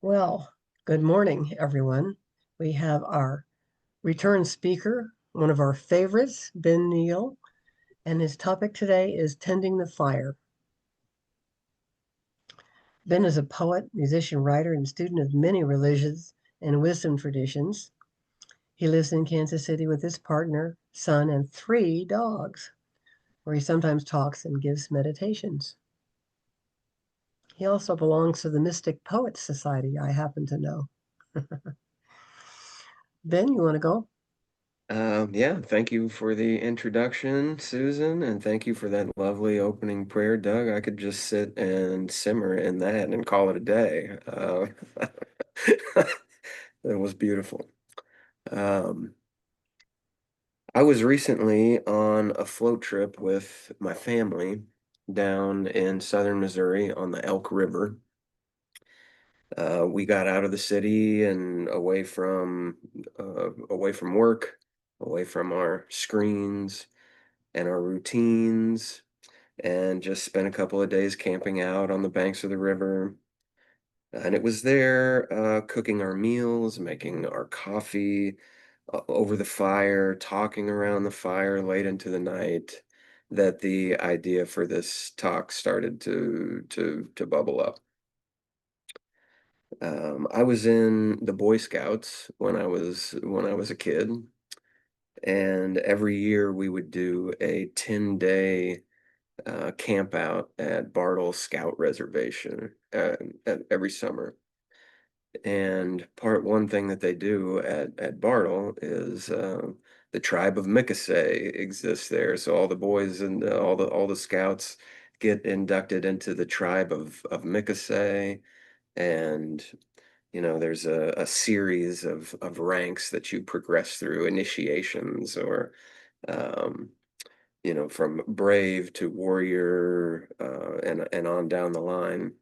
Well, good morning, everyone. We have our return speaker, one of our favorites, Ben Neal, and his topic today is tending the fire. Ben is a poet, musician, writer, and student of many religions and wisdom traditions. He lives in Kansas City with his partner, son, and 3 dogs, where he sometimes talks and gives meditations. He also belongs to the Mystic Poets Society, I happen to know. Ben, you want to go? Yeah, thank you for the introduction, Susan, and thank you for that lovely opening prayer, Doug. I could just sit and simmer in that and call it a day. It was beautiful. Um, I was recently on a float trip with my family down in southern Missouri on the Elk River. We got out of the city and away from work, away from our screens and our routines, and just spent a couple of days camping out on the banks of the river. And it was there, cooking our meals, making our coffee over the fire, talking around the fire late into the night, that the idea for this talk started to bubble up. I was in the Boy Scouts when I was a kid, and every year we would do a 10-day camp out at Bartle Scout Reservation every summer. And one thing that they do at Bartle is the tribe of Mickasay exists there. So all the boys and all the scouts get inducted into the tribe of Mickasay, and there's a series of ranks that you progress through, initiations, or um, from brave to warrior, and on down the line.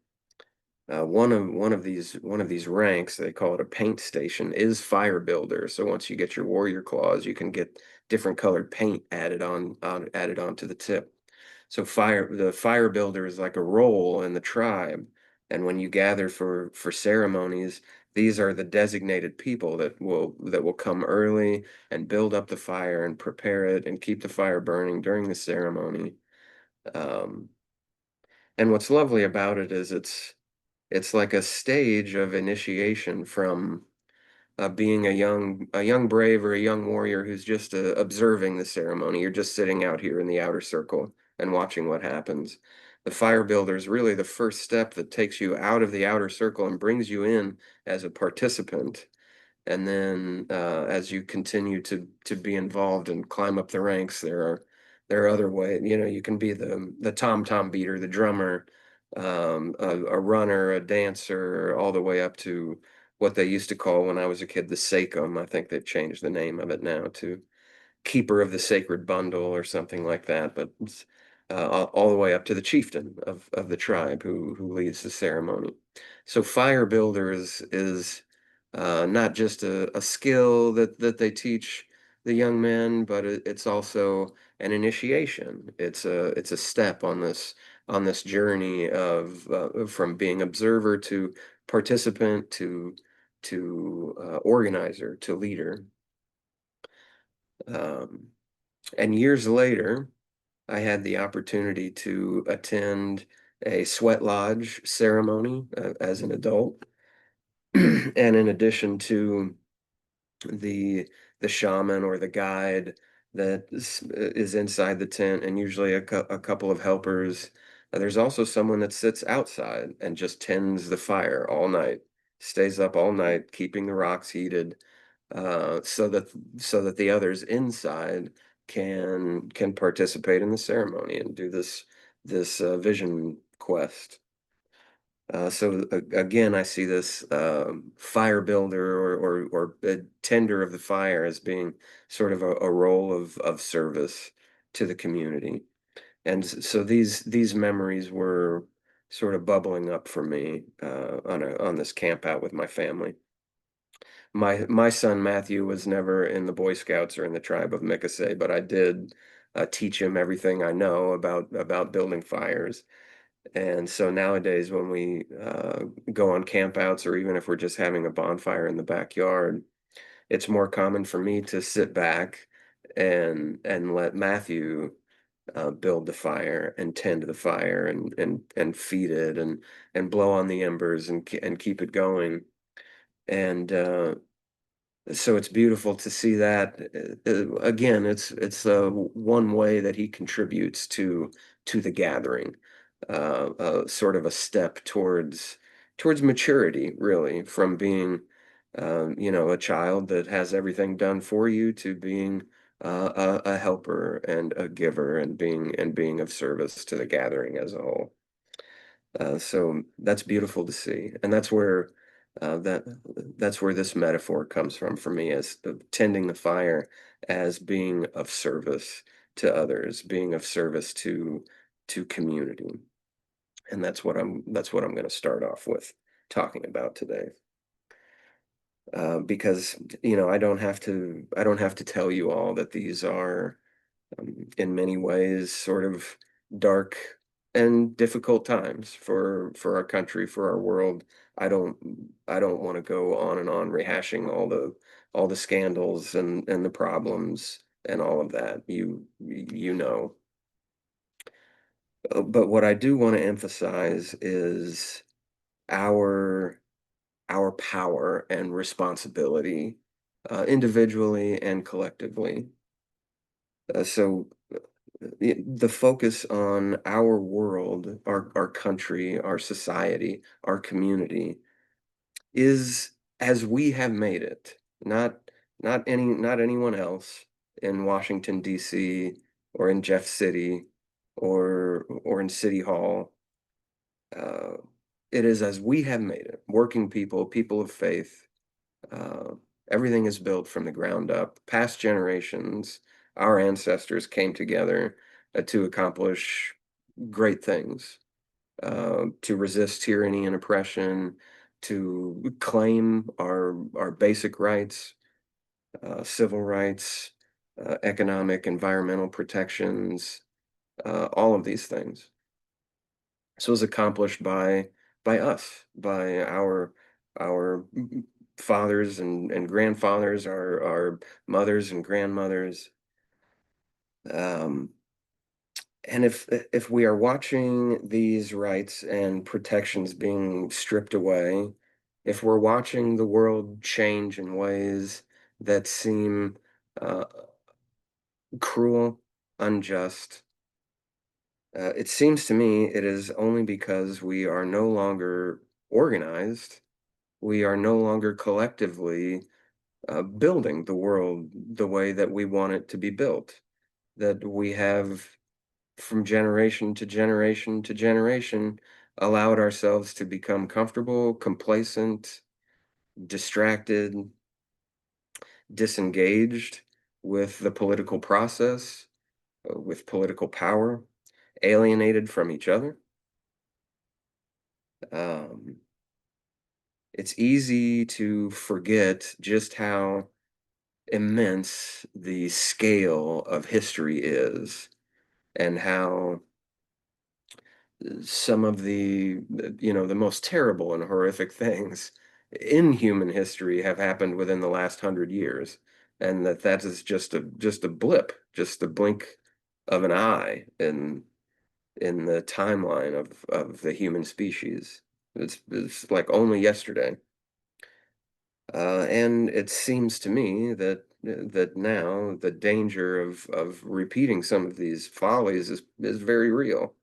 One of these ranks, they call it a paint station, is fire builder. So once you get your warrior claws, you can get different colored paint added onto the tip. So the fire builder is like a role in the tribe, and when you gather for ceremonies, these are the designated people that will come early and build up the fire and prepare it and keep the fire burning during the ceremony. Um, and what's lovely about it is it's like a stage of initiation from being a young brave or a young warrior who's just observing the ceremony. You're just sitting out here in the outer circle and watching what happens. The fire builder is really the first step that takes you out of the outer circle and brings you in as a participant. And then as you continue to be involved and climb up the ranks, there are other ways. You can be the tom beater, the drummer, a runner, a dancer, all the way up to what they used to call when I was a kid the Sachem. I think they've changed the name of it now to keeper of the sacred bundle or something like that. But it's, all the way up to the chieftain of the tribe who leads the ceremony. So fire builder is not just a skill that they teach the young men, but it's also an initiation. It's a step on this journey of from being observer to participant to organizer to leader. Um, and years later, I had the opportunity to attend a sweat lodge ceremony as an adult. And in addition to the the shaman or the guide that is inside the tent, and usually a couple of helpers, there's also someone that sits outside and just tends the fire all night, stays up all night, keeping the rocks heated, so that the others inside can participate in the ceremony and do this vision quest. Again, I see this fire builder or a tender of the fire as being sort of a role of service to the community. And so these memories were sort of bubbling up for me on this camp out with my family. My son Matthew was never in the Boy Scouts or in the tribe of Mickasay, but I did teach him everything I know about building fires. And so nowadays, when we go on campouts, or even if we're just having a bonfire in the backyard, it's more common for me to sit back and let Matthew build the fire and tend to the fire and feed it and blow on the embers and keep it going. And so it's beautiful to see that. Again, it's one way that he contributes to the gathering, sort of a step towards maturity, really, from being a child that has everything done for you to being a helper and a giver and being of service to the gathering as a whole. So that's beautiful to see, and that's where this metaphor comes from for me, as tending the fire, as being of service to others, being of service to community, and that's what I'm going to start off with talking about today. Because I don't have to tell you all that these are in many ways sort of dark and difficult times for our country, for our world. I don't want to go on and on rehashing all the scandals and the problems and all of that. You know. But what I do want to emphasize is our our power and responsibility, individually and collectively. So the focus on our world, our country, our society, our community is as we have made it, not not anyone else in Washington, D.C., or in Jeff City, or in City Hall. Uh, it is as we have made it, working people, people of faith. Uh, Everything is built from the ground up. Past generations, our ancestors came together to accomplish great things, to resist tyranny and oppression, to claim our basic rights, civil rights, economic, environmental protections, all of these things. This was accomplished by us, by our fathers and grandfathers, our mothers and grandmothers. Um, and if we are watching these rights and protections being stripped away, if we're watching the world change in ways that seem uh, cruel, unjust, it seems to me it is only because we are no longer organized. We are no longer collectively building the world the way that we want it to be built. That we have, from generation to generation to generation, allowed ourselves to become comfortable, complacent, distracted, disengaged with the political process, with political power, alienated from each other. Um, it's easy to forget just how immense the scale of history is, and how some of the most terrible and horrific things in human history have happened within the last 100 years, and that is just a blip, just a blink of an eye in the timeline of the human species. It's like only yesterday. And it seems to me that now the danger of repeating some of these follies is very real.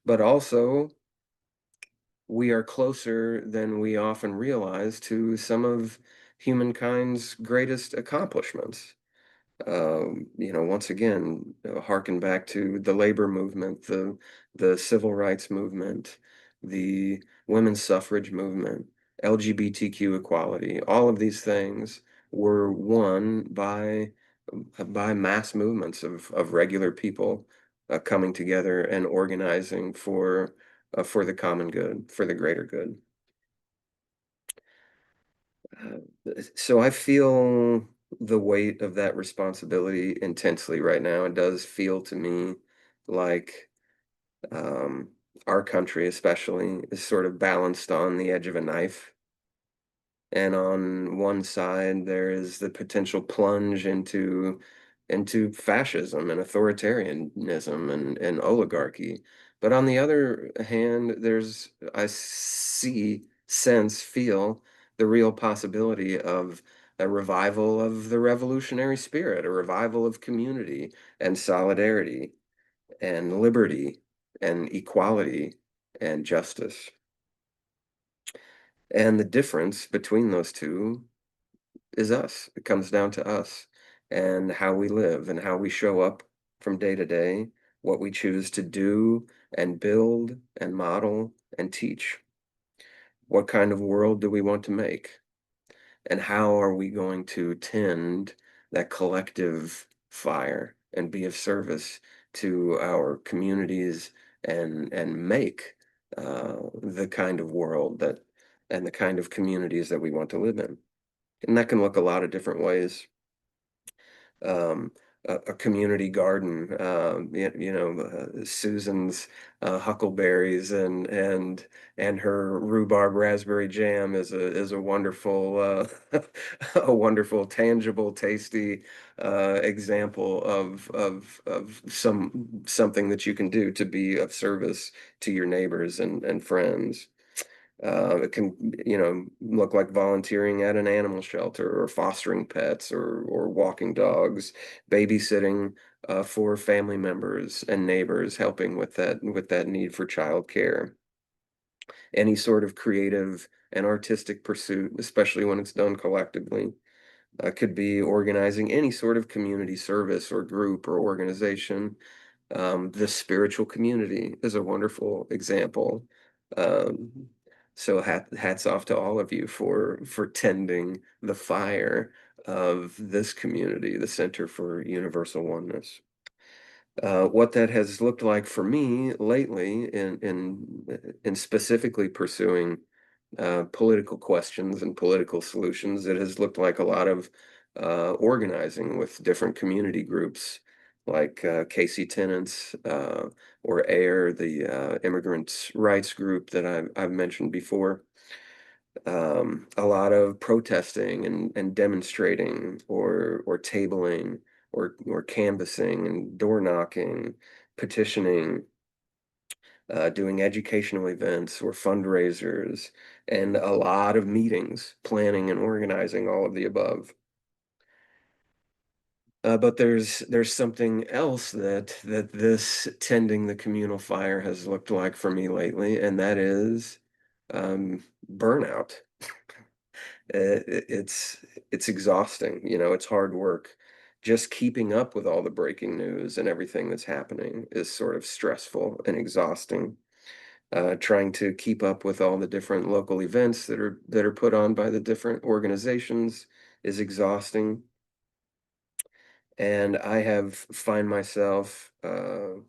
But also, we are closer than we often realize to some of humankind's greatest accomplishments. Once again, harken back to the labor movement, the civil rights movement, the women's suffrage movement, LGBTQ equality. All of these things were won by mass movements of regular people coming together and organizing for the common good, for the greater good. So I feel the weight of that responsibility intensely right now. It does feel to me like our country especially is sort of balanced on the edge of a knife. And on one side, there is the potential plunge into fascism and authoritarianism and oligarchy. But on the other hand, I see, sense, feel the real possibility of a revival of the revolutionary spirit, a revival of community and solidarity and liberty and equality and justice. And the difference between those two is us. It comes down to us and how we live and how we show up from day to day, what we choose to do and build and model and teach. What kind of world do we want to make? And how are we going to tend that collective fire and be of service to our communities and make the kind of world that and the kind of communities that we want to live in? And that can look a lot of different ways. um, a community garden, Susan's huckleberries and her rhubarb raspberry jam is a wonderful a wonderful, tangible, tasty example of something that you can do to be of service to your neighbors and friends. It can, look like volunteering at an animal shelter or fostering pets or walking dogs, babysitting for family members and neighbors, helping with that need for childcare. Any sort of creative and artistic pursuit, especially when it's done collectively, could be organizing any sort of community service or group or organization. The spiritual community is a wonderful example. Um, so hats off to all of you for tending the fire of this community, the Center for Universal Oneness. What that has looked like for me lately in specifically pursuing political questions and political solutions, it has looked like a lot of organizing with different community groups like Casey Tenants or AIR, the immigrants' rights group that I've mentioned before. A lot of protesting and demonstrating or tabling or canvassing and door knocking, petitioning, doing educational events or fundraisers, and a lot of meetings, planning and organizing all of the above. But there's something else that this tending the communal fire has looked like for me lately, and that is burnout. It's exhausting, it's hard work. Just keeping up with all the breaking news and everything that's happening is sort of stressful and exhausting. Trying to keep up with all the different local events that are put on by the different organizations is exhausting. And I have find myself, on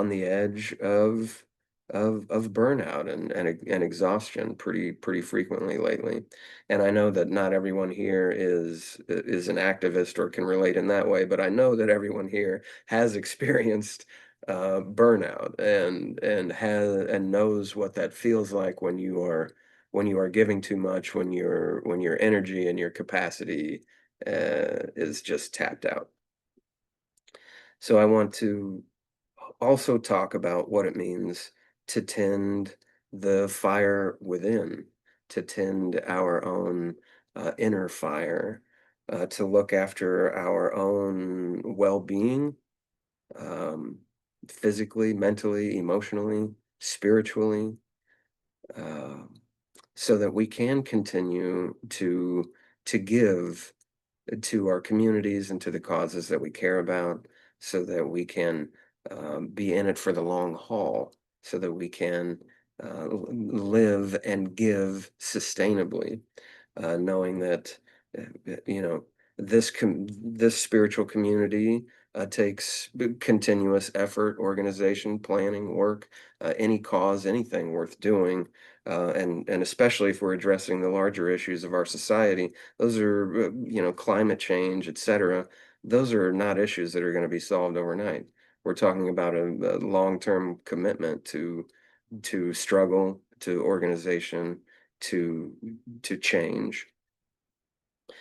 the edge of burnout and exhaustion pretty frequently lately. And I know that not everyone here is an activist or can relate in that way, but I know that everyone here has experienced burnout and knows what that feels like when you are giving too much, when your energy and your capacity is just tapped out. So I want to also talk about what it means to tend the fire within, to tend our own inner fire, to look after our own well-being, um, physically, mentally, emotionally, spiritually, uh, so that we can continue to give to our communities and to the causes that we care about, so that we can be in it for the long haul, so that we can live and give sustainably, knowing that you know this spiritual community takes continuous effort, organization, planning, work, any cause, anything worth doing, and especially if we're addressing the larger issues of our society. Those are, climate change, etc. Those are not issues that are going to be solved overnight. We're talking about a long-term commitment to struggle, to organization, to to change.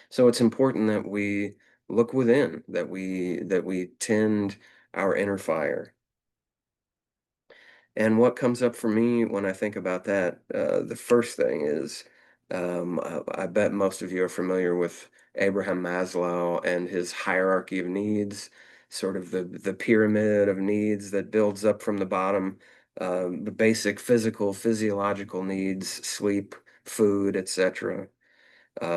So it's important that we look within, that we tend our inner fire. And what comes up for me when I think about that, the first thing is, I bet most of you are familiar with Abraham Maslow and his hierarchy of needs, sort of the pyramid of needs that builds up from the bottom, the basic physical, physiological needs, sleep, food, etc.,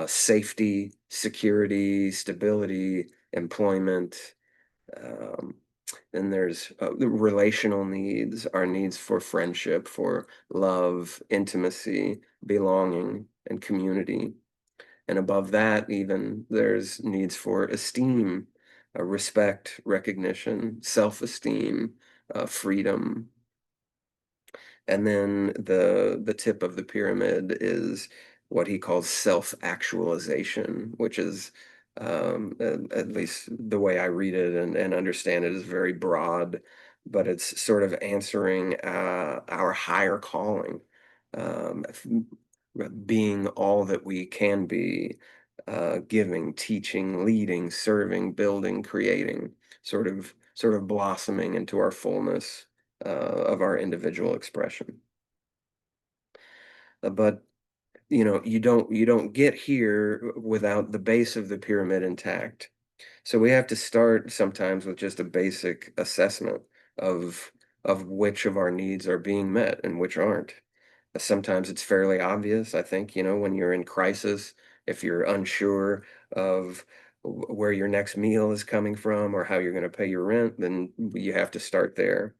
safety, security, stability, employment. Um, then there's the relational needs, our needs for friendship, for love, intimacy, belonging, and community. And above that, even there's needs for esteem, respect, recognition, self-esteem, freedom. And then the tip of the pyramid is what he calls self-actualization, which is at least the way I read it and understand it is very broad, but it's sort of answering our higher calling, being all that we can be, giving, teaching, leading, serving, building, creating, sort of blossoming into our fullness of our individual expression. But you don't get here without the base of the pyramid intact. So we have to start sometimes with just a basic assessment of of which of our needs are being met and which aren't. Sometimes it's fairly obvious, I think, when you're in crisis, if you're unsure of where your next meal is coming from or how you're going to pay your rent, then you have to start there.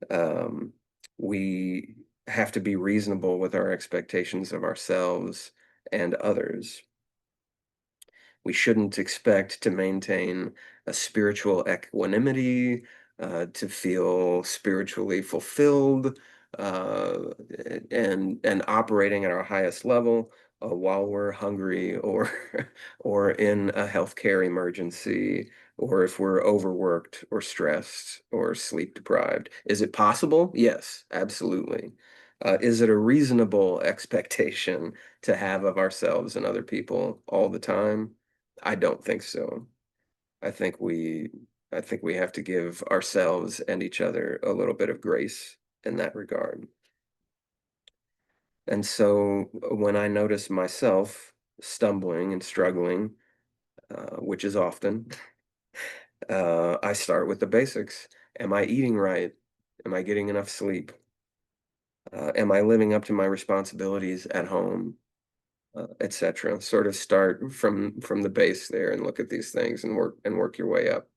Um, we have to be reasonable with our expectations of ourselves and others. We shouldn't expect to maintain a spiritual equanimity, to feel spiritually fulfilled, uh, and operating at our highest level while we're hungry or or in a healthcare emergency, or if we're overworked or stressed or sleep deprived. Is it possible? Yes, absolutely. Is it a reasonable expectation to have of ourselves and other people all the time? I don't think so. I think we I think we have to give ourselves and each other a little bit of grace in that regard. And so when I notice myself stumbling and struggling, which is often, I start with the basics. Am I eating right? Am I getting enough sleep? Am I living up to my responsibilities at home? Etc. Sort of start from the base there and look at these things and work your way up.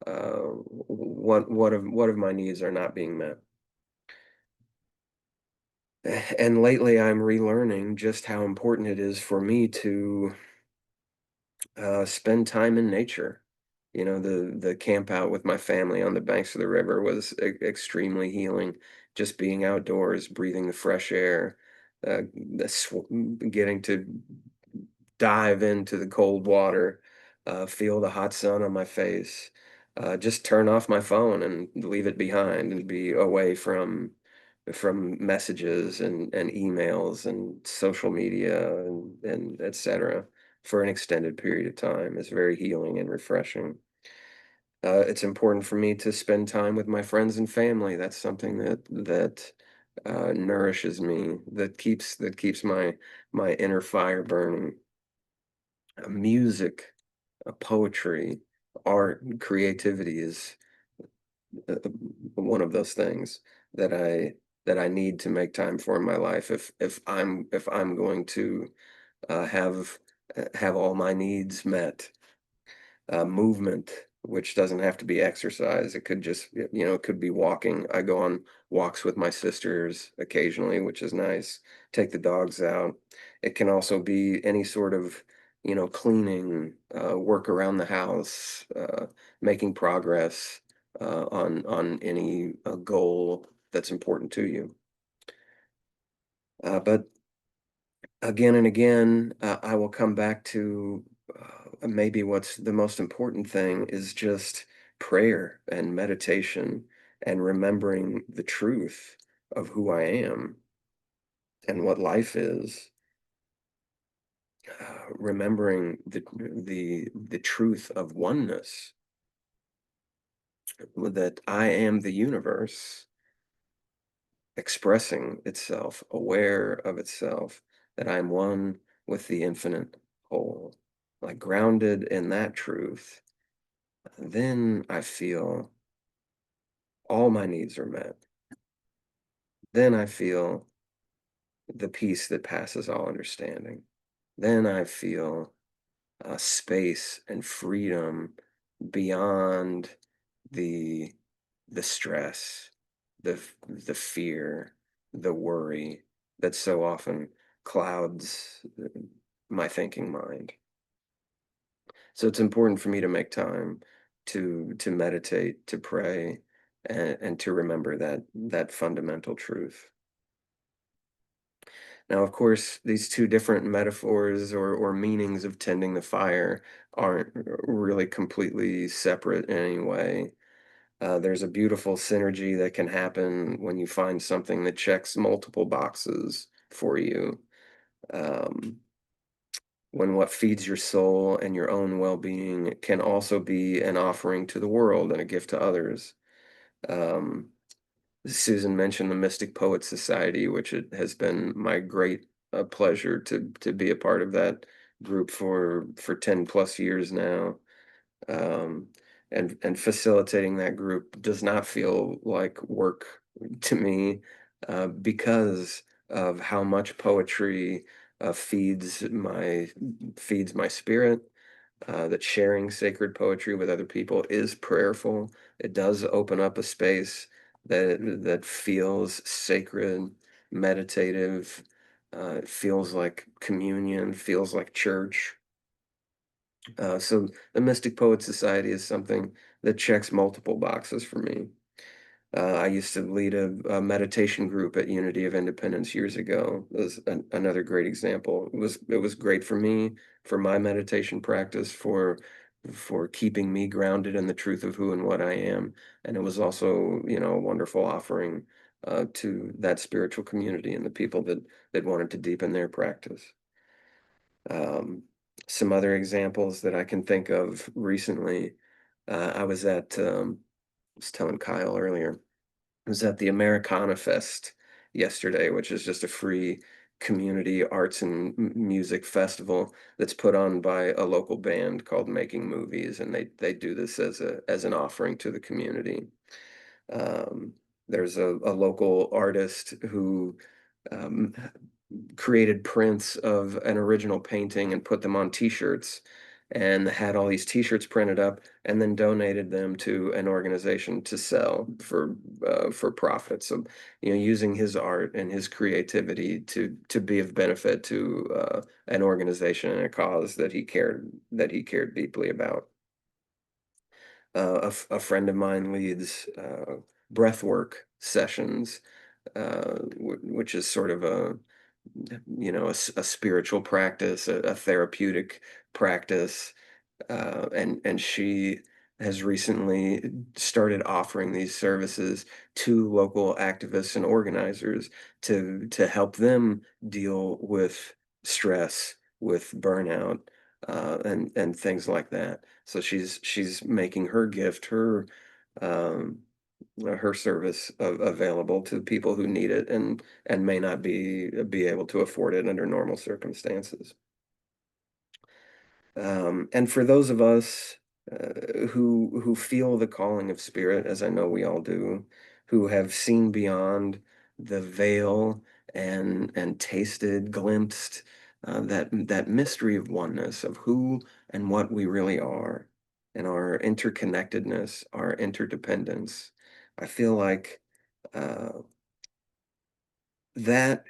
What of my needs are not being met? And lately, I'm relearning just how important it is for me to spend time in nature. The camp out with my family on the banks of the river was extremely healing. Just being outdoors, breathing the fresh air, getting to dive into the cold water, feel the hot sun on my face, just turn off my phone and leave it behind and be away from messages and emails and social media and etc. for an extended period of time is very healing and refreshing. It's important for me to spend time with my friends and family. That's something that nourishes me, that keeps my inner fire burning. Music, poetry, art, and creativity is one of those things that I need to make time for in my life if I'm going to have all my needs met. Movement, which doesn't have to be exercise. It could just, it could be walking. I go on walks with my sisters occasionally, which is nice. Take the dogs out. It can also be any sort of, cleaning, work around the house, making progress on any goal that's important to you. But again and again, I will come back to maybe what's the most important thing is just prayer and meditation and remembering the truth of who I am and what life is, remembering the truth of oneness, that I am the universe expressing itself, aware of itself, that I'm one with the infinite whole. Like grounded in that truth, then I feel all my needs are met. Then I feel the peace that passes all understanding. Then I feel space and freedom beyond the the stress, the fear, the worry that so often clouds my thinking mind. So it's important for me to make time to meditate, to pray, and to remember that fundamental truth. Now, of course, these two different metaphors or meanings of tending the fire aren't really completely separate in any way. There's a beautiful synergy that can happen when you find something that checks multiple boxes for you. Um, when what feeds your soul and your own well-being can also be an offering to the world and a gift to others. Um, Susan mentioned the Mystic Poets Society, which it has been my great pleasure to be a part of that group for 10 plus years now. Um, and facilitating that group does not feel like work to me, because of how much poetry feeds my spirit, that sharing sacred poetry with other people is prayerful. It does open up a space that feels sacred, meditative. It feels like communion, feels like church. So the Mystic Poet Society is something that checks multiple boxes for me. I used to lead a meditation group at Unity of Independence years ago. It was another great example. It was great for me, for my meditation practice, for keeping me grounded in the truth of who and what I am, and it was also, a wonderful offering to that spiritual community and the people that wanted to deepen their practice. Um, some other examples that I can think of recently, I was I was telling Kyle earlier, I was at the Americana Fest yesterday, which is just a free community arts and music festival that's put on by a local band called Making Movies, and they do this as an offering to the community. Um, there's a local artist who um, created prints of an original painting and put them on t-shirts and had all these t-shirts printed up and then donated them to an organization to sell for profit. So, using his art and his creativity to be of benefit to an organization and a cause that he cared deeply about. A friend of mine leads breathwork sessions, which is sort of a spiritual practice, a therapeutic practice, and she has recently started offering these services to local activists and organizers to help them deal with stress, with burnout, and things like that. So she's making her gift, um, her service available to people who need it and may not be able to afford it under normal circumstances. And for those of us who feel the calling of spirit, as I know we all do, who have seen beyond the veil and tasted, glimpsed that mystery of oneness of who and what we really are, and our interconnectedness, our interdependence, I feel like uh, that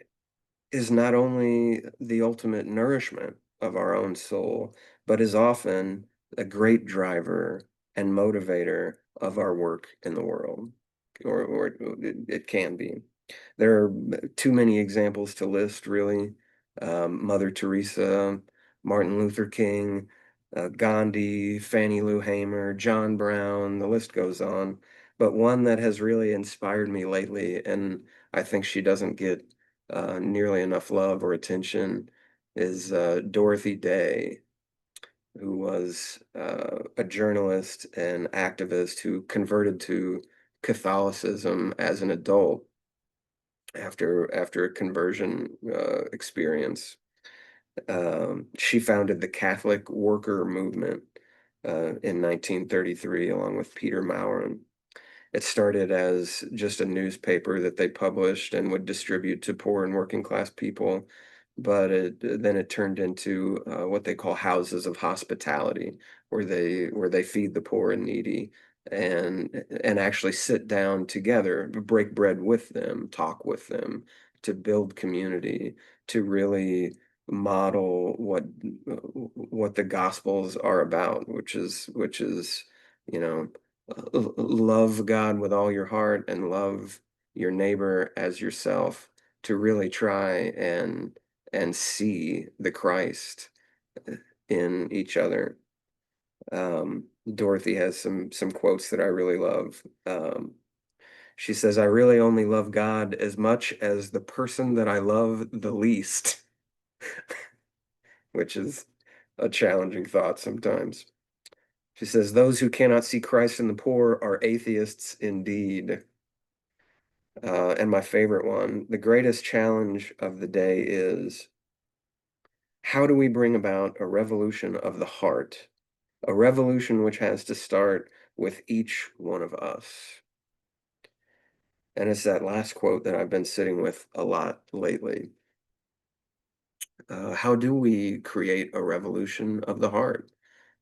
is not only the ultimate nourishment of our own soul, but is often a great driver and motivator of our work in the world, or it can be. There are too many examples to list, really. Mother Teresa, Martin Luther King. Gandhi, Fannie Lou Hamer, John Brown, the list goes on. But one that has really inspired me lately, and I think she doesn't get nearly enough love or attention, is Dorothy Day, who was a journalist and activist who converted to Catholicism as an adult after a conversion experience. She founded the Catholic Worker Movement in 1933, along with Peter Maurin. It started as just a newspaper that they published and would distribute to poor and working class people, but then it turned into what they call houses of hospitality, where they feed the poor and needy and actually sit down together, break bread with them, talk with them, to build community, to really model what the Gospels are about, which is you know love God with all your heart and love your neighbor as yourself, to really try and see the Christ in each other. Dorothy has some quotes that I really love. She says, "I really only love God as much as the person that I love the least," which is a challenging thought sometimes. She says, "Those who cannot see Christ in the poor are atheists indeed." And my favorite one, the greatest challenge of the day is, how do we bring about a revolution of the heart? A revolution which has to start with each one of us. And it's that last quote that I've been sitting with a lot lately. How do we create a revolution of the heart?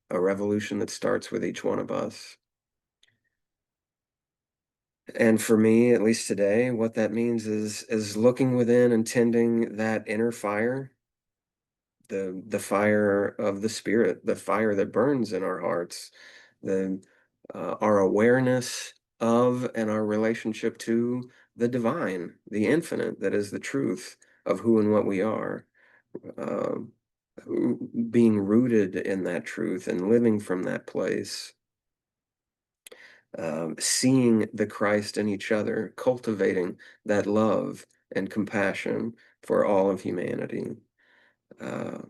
A revolution that starts with each one of us. And for me, at least today, what that means is looking within and tending that inner fire, the fire of the spirit, the fire that burns in our hearts, the our awareness of and our relationship to the divine, the infinite, that is the truth of who and what we are. Um, Being rooted in that truth and living from that place, seeing the Christ in each other, cultivating that love and compassion for all of humanity. Uh,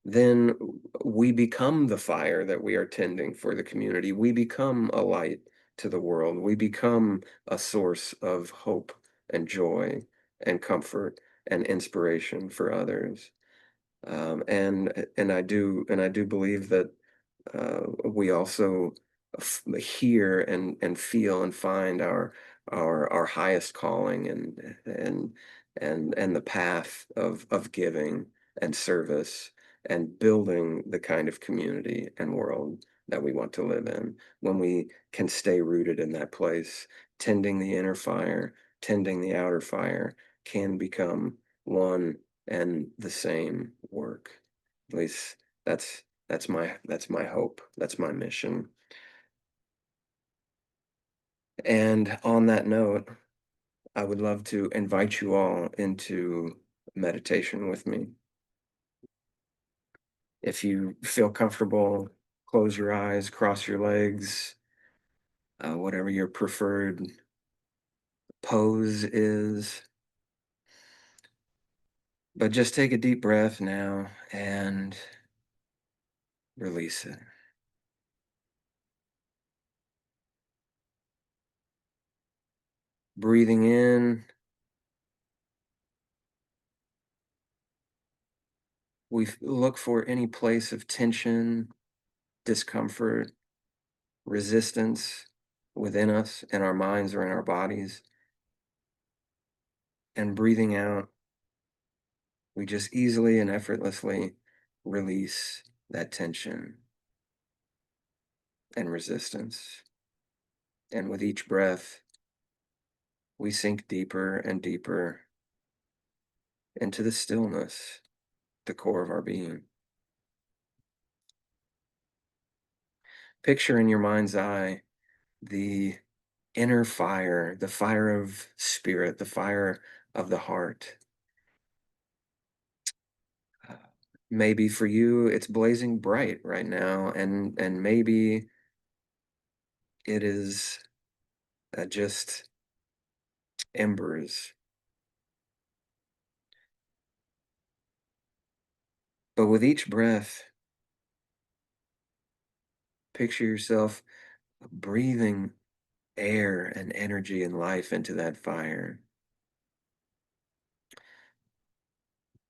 then we become the fire that we are tending for the community. We become a light to the world. We become a source of hope and joy and comfort and inspiration for others. And I do believe that we also hear and feel and find our highest calling and the path of giving and service and building the kind of community and world that we want to live in, when we can stay rooted in that place. Tending the inner fire, tending the outer fire can become one and the same work. At least that's my hope. That's my mission. And on that note, I would love to invite you all into meditation with me. If you feel comfortable, close your eyes, cross your legs, whatever your preferred pose is. But just take a deep breath now and release it. Breathing in, we look for any place of tension, discomfort, resistance within us, in our minds or in our bodies. And breathing out, we just easily and effortlessly release that tension and resistance. And with each breath, we sink deeper and deeper into the stillness, the core of our being. Picture in your mind's eye the inner fire, the fire of spirit, the fire of the heart. Maybe for you, it's blazing bright right now, and maybe it is just embers. But with each breath, picture yourself breathing air and energy and life into that fire.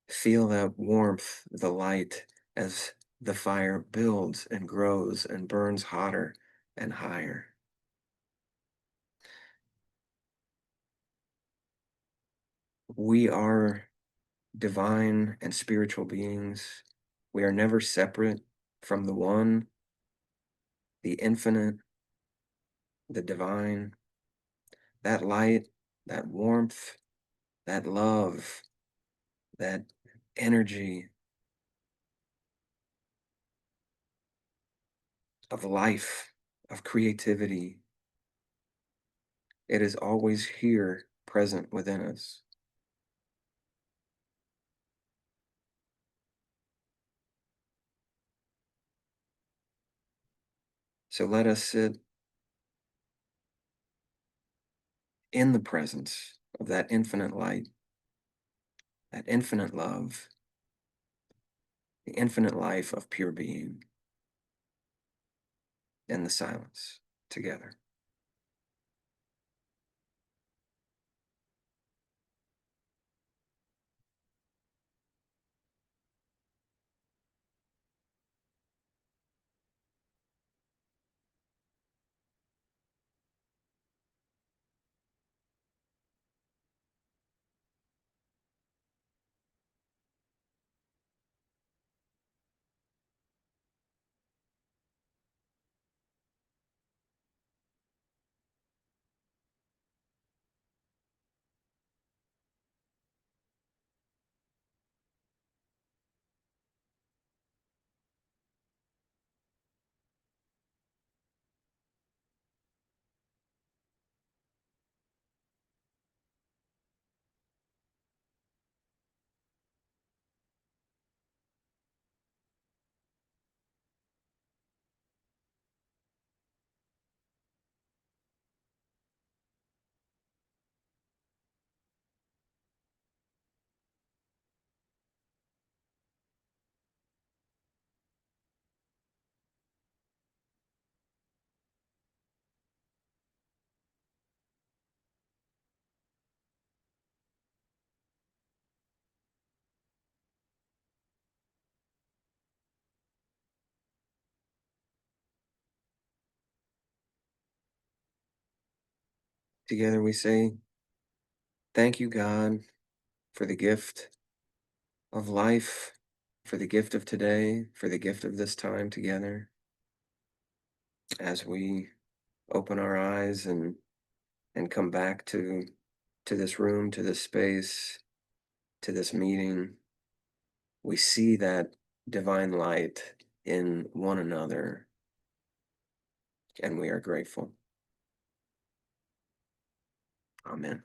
Feel that warmth, the light, as the fire builds and grows and burns hotter and higher. We are divine and spiritual beings. We are never separate from the one, the infinite, the divine. That light, that warmth, that love, that energy of life, of creativity, it is always here, present within us. So let us sit in the presence of that infinite light, that infinite love, the infinite life of pure being in the silence together. Together we say, thank you, God, for the gift of life, for the gift of today, for the gift of this time together. As we open our eyes and come back to this room, to this space, to this meeting, we see that divine light in one another, and we are grateful. Amen.